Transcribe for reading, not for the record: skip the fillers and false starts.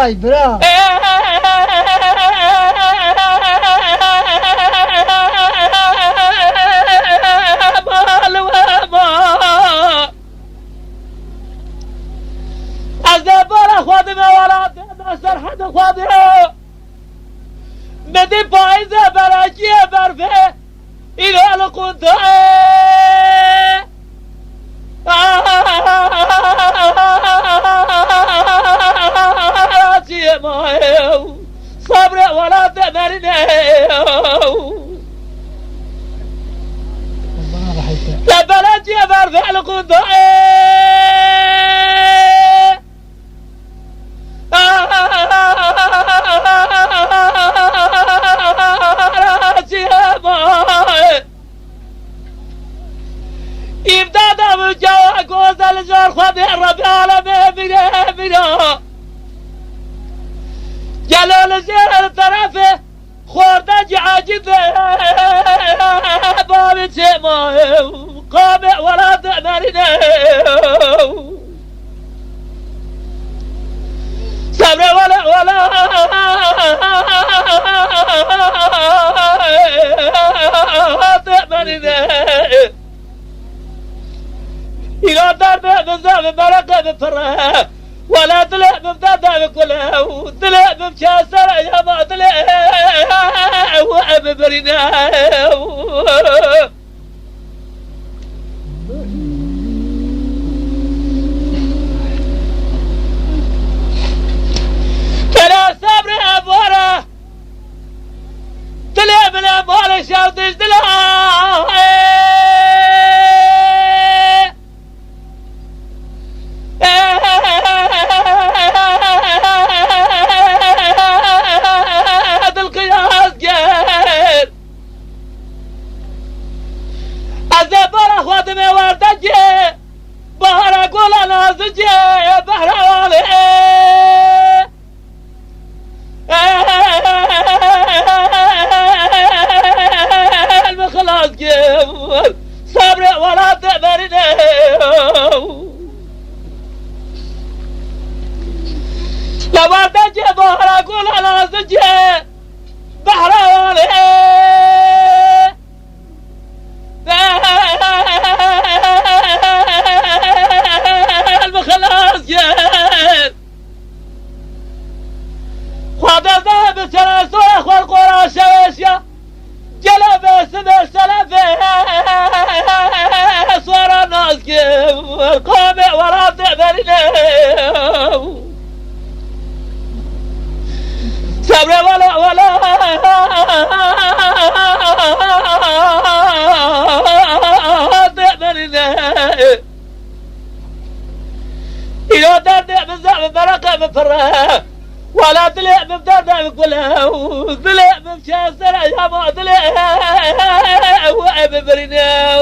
براي برا بدي فايزة براكية برفة إلى القدة صبر ولا تمرنا لبلاتي برفة القدة إمدادا مجاوة قوزة لجار خذ الرب العالمين بنا جلال زير الطرف خوردج عاجد باب سما قامع ولا تأمرنا صبر ولا تأمرنا إلى دار بزاف بركة بفرها ولا طلع بمدادة بكلها وطلع بمشاسر يا ما طلع وأببرنا فلا صبر أبورا طلع من أبورا شاوتش طلع بحر قول نازجي بحر والي المخلاص قبل صبر ولا تأمرنا لما تجي بحر قول نازجي بحر والي خذ الذهب سلاسل اخوى القرى شويشة جلب سبع سلفه صار الناس قامع ولا تأمرنا صبر ولا تأمرنا إلى دار بزاف بركة بفرها ولا طلع بمدادة بكلها وطلع بمشاسر يا ما طلع وأببرنا